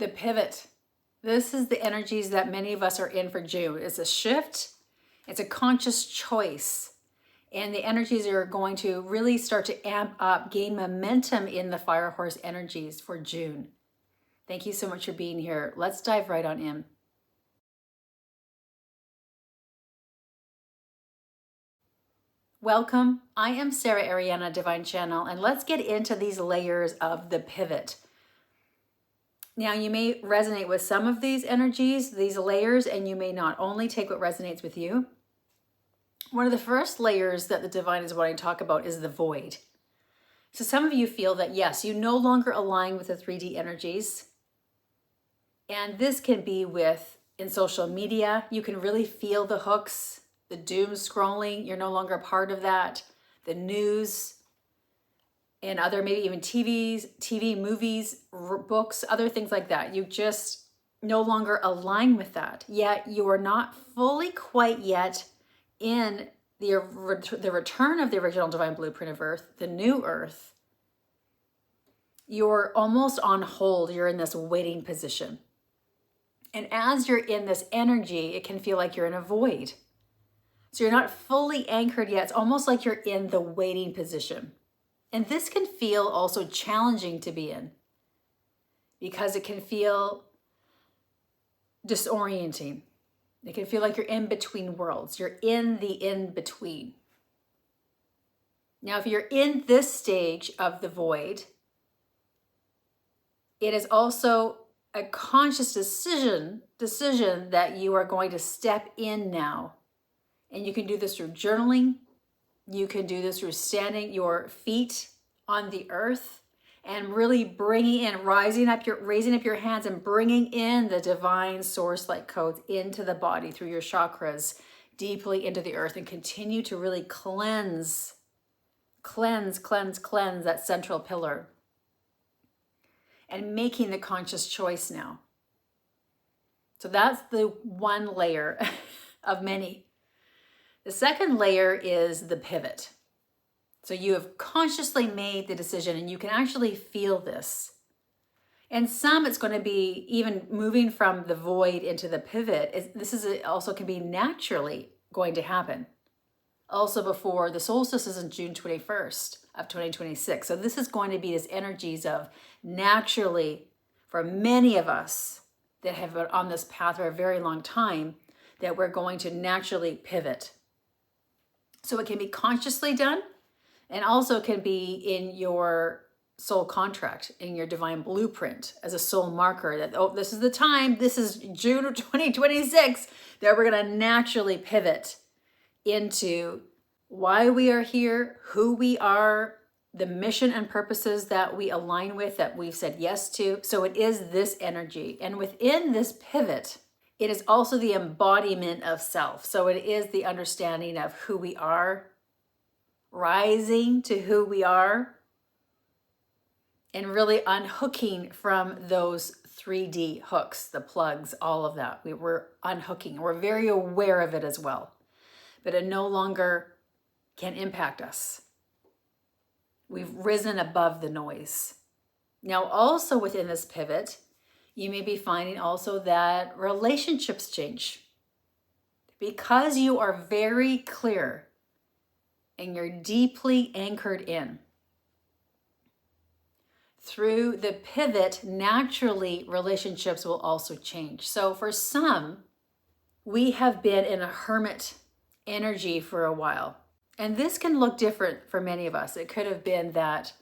The pivot. This is the energies that many of us are in for June. It's a shift. It's a conscious choice. And the energies are going to really start to amp up, gain momentum in the fire horse energies for June. Thank you so much for being here. Let's dive right on in. Welcome. I am Saraharyana, Divine Channel, and let's get into these layers of the pivot. Now, you may resonate with some of these energies, these layers, and you may not. Only take what resonates with you. One of the first layers that the divine is wanting to talk about is the void. So some of you feel that, yes, you no longer align with the 3D energies. And this can be in social media. You can really feel the hooks, the doom scrolling. You're no longer a part of that. The news and other, maybe even TV, movies, books, other things like that. You just no longer align with that. Yet you are not fully quite yet in the return of the original divine blueprint of Earth, the new Earth. You're almost on hold. You're in this waiting position. And as you're in this energy, it can feel like you're in a void. So you're not fully anchored yet. It's almost like you're in the waiting position. And this can feel also challenging to be in because it can feel disorienting. It can feel like you're in between worlds. You're in the in-between. Now, if you're in this stage of the void, it is also a conscious decision that you are going to step in now. And you can do this through journaling. You can do this through standing your feet on the earth and really bringing in, raising up your hands and bringing in the divine source-like codes into the body through your chakras, deeply into the earth, and continue to really cleanse that central pillar. And making the conscious choice now. So that's the one layer of many. The second layer is the pivot. So you have consciously made the decision and you can actually feel this. And some it's going to be even moving from the void into the pivot. Also can be naturally going to happen. Also before the solstice is on June 21st of 2026. So this is going to be these energies of naturally, for many of us that have been on this path for a very long time, that we're going to naturally pivot. So it can be consciously done and also can be in your soul contract, in your divine blueprint as a soul marker that, oh, this is the time, this is June of 2026, that we're going to naturally pivot into why we are here, who we are, the mission and purposes that we align with, that we've said yes to. So it is this energy. And within this pivot, it is also the embodiment of self. So it is the understanding of who we are, rising to who we are, and really unhooking from those 3D hooks, the plugs, all of that. We're unhooking. We're very aware of it as well. But it no longer can impact us. We've risen above the noise. Now, also within this pivot, you may be finding also that relationships change. Because you are very clear and you're deeply anchored in. Through the pivot, naturally, relationships will also change. So for some, we have been in a hermit energy for a while. And this can look different for many of us. It could have been that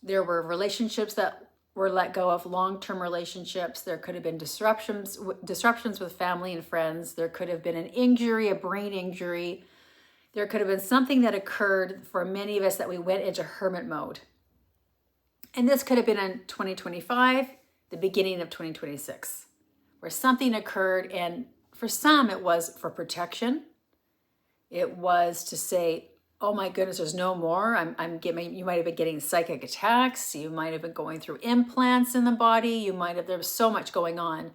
there were relationships that were let go of, long-term relationships. There could have been disruptions with family and friends. There could have been an injury, a brain injury. There could have been something that occurred for many of us that we went into hermit mode. And this could have been in 2025, the beginning of 2026, where something occurred. And for some, it was for protection. It was to say, oh my goodness, there's no more. You might have been getting psychic attacks. You might have been going through implants in the body. There was so much going on.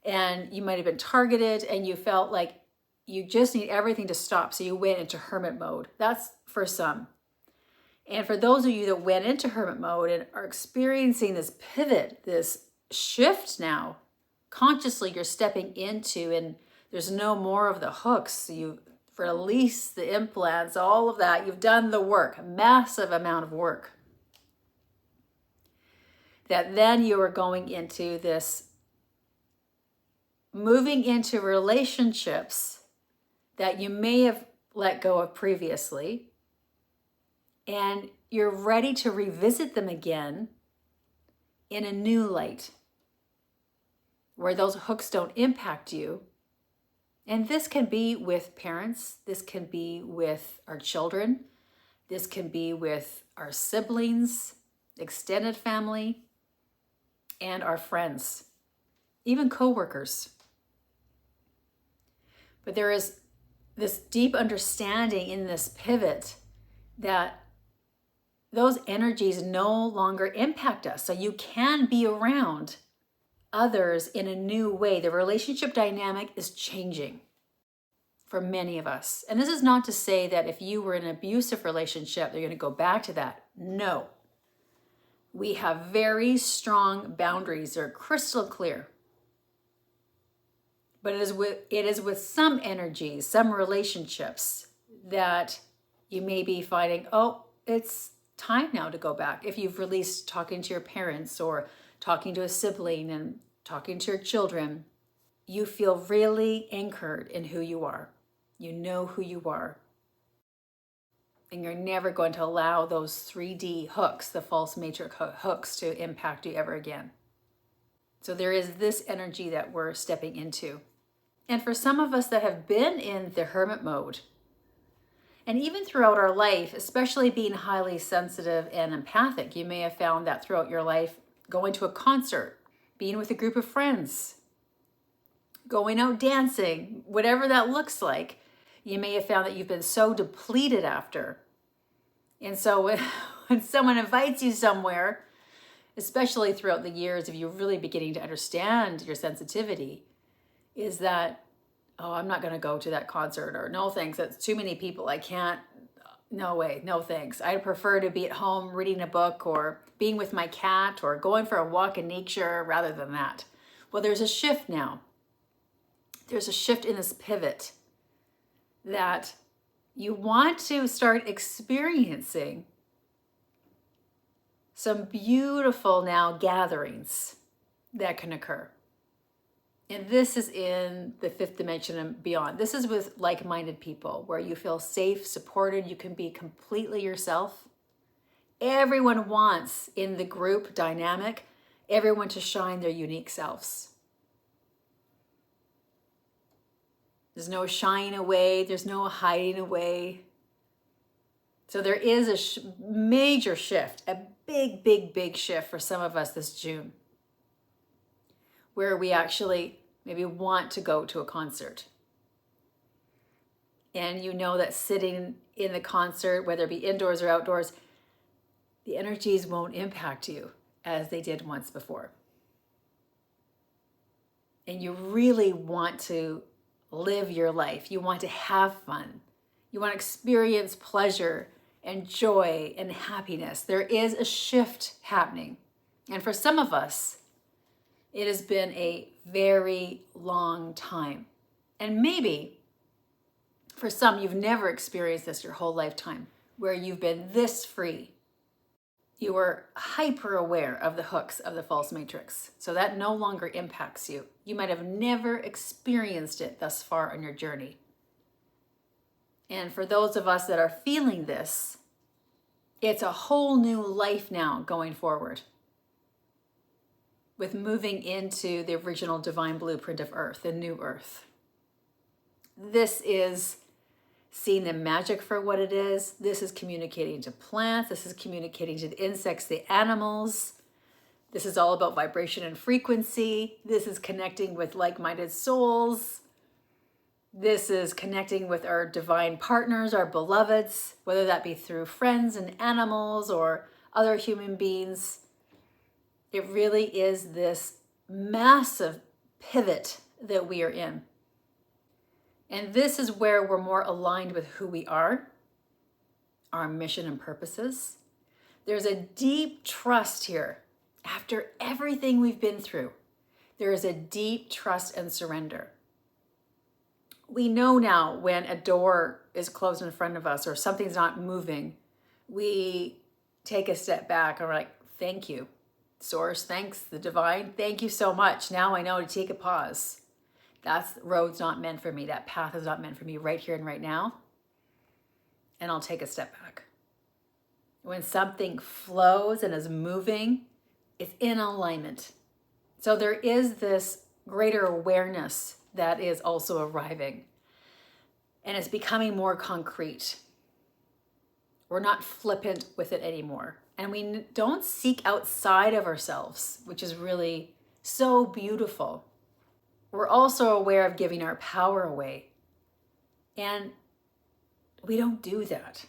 And you might have been targeted and you felt like you just need everything to stop. So you went into hermit mode. That's for some. And for those of you that went into hermit mode and are experiencing this pivot, this shift now. Consciously, you're stepping into, and there's no more of the hooks. You release the implants, all of that. You've done the work, a massive amount of work. That then you are going into this, moving into relationships that you may have let go of previously, and you're ready to revisit them again in a new light, where those hooks don't impact you. And this can be with parents, this can be with our children, this can be with our siblings, extended family, and our friends, even coworkers. But there is this deep understanding in this pivot that those energies no longer impact us. So you can be around others in a new way. The relationship dynamic is changing for many of us. And this is not to say that if you were in an abusive relationship, they're going to go back to that. No. We have very strong boundaries. They're crystal clear. But it is with some energies, some relationships that you may be finding, oh, it's time now to go back. If you've released talking to your parents or talking to a sibling and talking to your children, you feel really anchored in who you are. You know who you are. And you're never going to allow those 3D hooks, the false matrix hooks, to impact you ever again. So there is this energy that we're stepping into. And for some of us that have been in the hermit mode, and even throughout our life, especially being highly sensitive and empathic, you may have found that throughout your life, going to a concert, being with a group of friends, going out dancing, whatever that looks like, you may have found that you've been so depleted after. And so when someone invites you somewhere, especially throughout the years, if you're really beginning to understand your sensitivity, is that, oh, I'm not going to go to that concert, or no thanks, that's too many people, I can't, no way, no thanks. I'd prefer to be at home reading a book or being with my cat or going for a walk in nature rather than that. Well, there's a shift now. There's a shift in this pivot that you want to start experiencing some beautiful now gatherings that can occur. And this is in the fifth dimension and beyond. This is with like-minded people where you feel safe, supported, you can be completely yourself. Everyone wants in the group dynamic, everyone to shine their unique selves. There's no shying away, there's no hiding away. So there is a major shift, a big shift for some of us this June, where we actually maybe want to go to a concert. And you know that sitting in the concert, whether it be indoors or outdoors, the energies won't impact you as they did once before. And you really want to live your life. You want to have fun. You want to experience pleasure and joy and happiness. There is a shift happening. And for some of us, it has been a very long time. And maybe for some, you've never experienced this your whole lifetime, where you've been this free. You are hyper aware of the hooks of the false matrix. So that no longer impacts you. You might have never experienced it thus far on your journey. And for those of us that are feeling this, it's a whole new life now going forward, with moving into the original divine blueprint of Earth, the new Earth. This is seeing the magic for what it is. This is communicating to plants. This is communicating to the insects, the animals. This is all about vibration and frequency. This is connecting with like-minded souls. This is connecting with our divine partners, our beloveds, whether that be through friends and animals or other human beings. It really is this massive pivot that we are in. And this is where we're more aligned with who we are, our mission and purposes. There's a deep trust here After everything we've been through, there is a deep trust and surrender. We know now when a door is closed in front of us or something's not moving, we take a step back and we're like, thank you, Source, thanks, the divine, thank you so much. Now I know to take a pause. That road's not meant for me. That path is not meant for me right here and right now. And I'll take a step back. When something flows and is moving, it's in alignment. So there is this greater awareness that is also arriving. And it's becoming more concrete. We're not flippant with it anymore. And we don't seek outside of ourselves, which is really so beautiful. We're also aware of giving our power away. And we don't do that.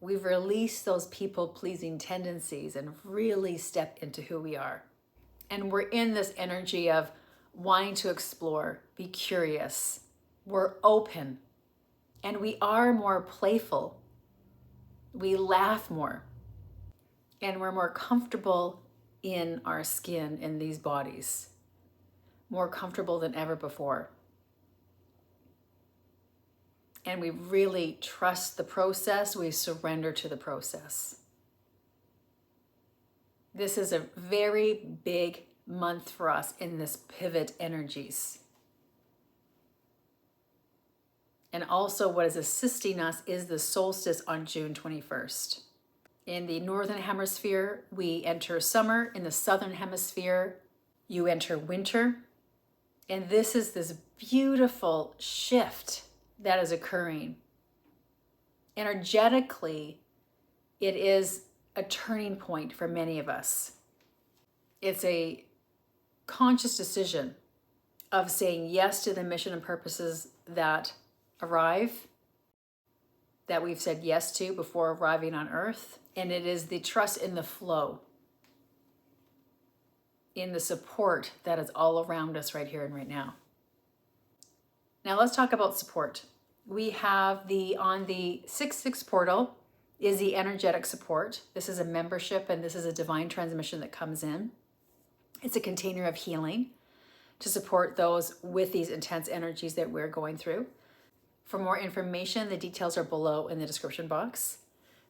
We've released those people-pleasing tendencies and really stepped into who we are. And we're in this energy of wanting to explore, be curious. We're open. And we are more playful. We laugh more. And we're more comfortable in our skin, in these bodies. More comfortable than ever before. And we really trust the process. We surrender to the process. This is a very big month for us in this pivot energies. And also what is assisting us is the solstice on June 21st. In the Northern Hemisphere, we enter summer. In the Southern Hemisphere, you enter winter. And this is this beautiful shift that is occurring. Energetically, it is a turning point for many of us. It's a conscious decision of saying yes to the mission and purposes that arrive, that we've said yes to before arriving on Earth. And it is the trust in the flow, in the support that is all around us right here and right now. Now let's talk about support. We have on the 6/6 portal is the energetic support. This is a membership and this is a divine transmission that comes in. It's a container of healing to support those with these intense energies that we're going through. For more information, the details are below in the description box.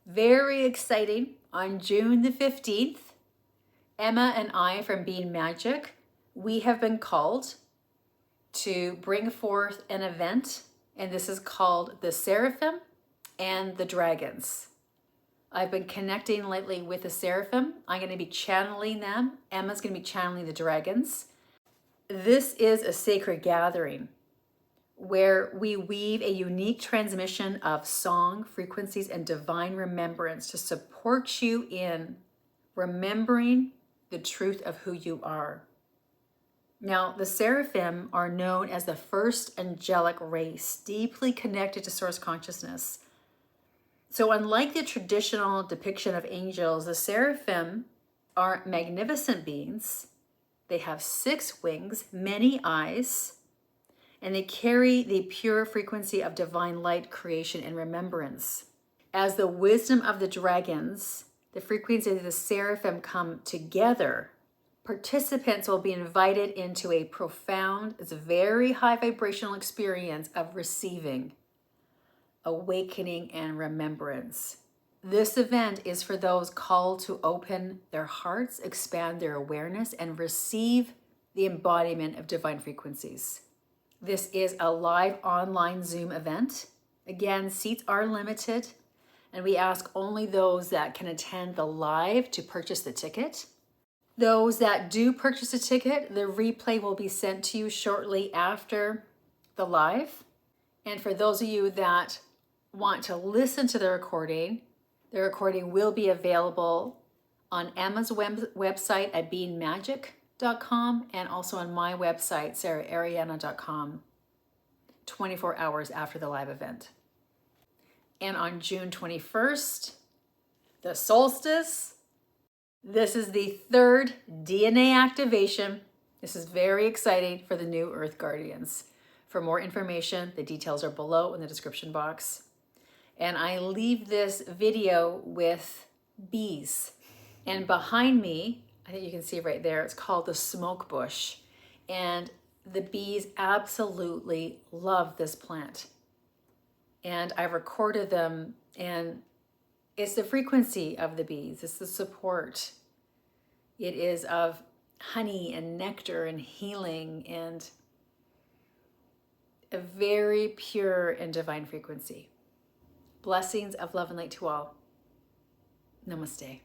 Very exciting. On June the 15th, Emma and I from Being Magic, we have been called to bring forth an event, and this is called the Seraphim and the Dragons. I've been connecting lately with the Seraphim. I'm going to be channeling them. Emma's going to be channeling the Dragons. This is a sacred gathering where we weave a unique transmission of song, frequencies, and divine remembrance to support you in remembering the truth of who you are. Now, the Seraphim are known as the first angelic race, deeply connected to source consciousness. So unlike the traditional depiction of angels, the Seraphim are magnificent beings. They have 6 wings, many eyes, and they carry the pure frequency of divine light, creation, and remembrance. As the wisdom of the dragons, the frequency of the Seraphim come together, participants will be invited into a profound, it's a very high vibrational experience of receiving, awakening, and remembrance. This event is for those called to open their hearts, expand their awareness, and receive the embodiment of divine frequencies. This is a live online Zoom event. Again, seats are limited, and we ask only those that can attend the live to purchase the ticket. Those that do purchase a ticket, the replay will be sent to you shortly after the live. And for those of you that want to listen to the recording will be available on Emma's website at beingmagic.com and also on my website, Saraharyana.com, 24 hours after the live event. And on June 21st, the solstice, this is the 3rd DNA activation. This is very exciting for the new Earth Guardians. For more information, the details are below in the description box. And I leave this video with bees. And behind me I think you can see right there, it's called the smoke bush. And the bees absolutely love this plant. And I've recorded them, and it's the frequency of the bees, it's the support. It is of honey and nectar and healing and a very pure and divine frequency. Blessings of love and light to all. Namaste.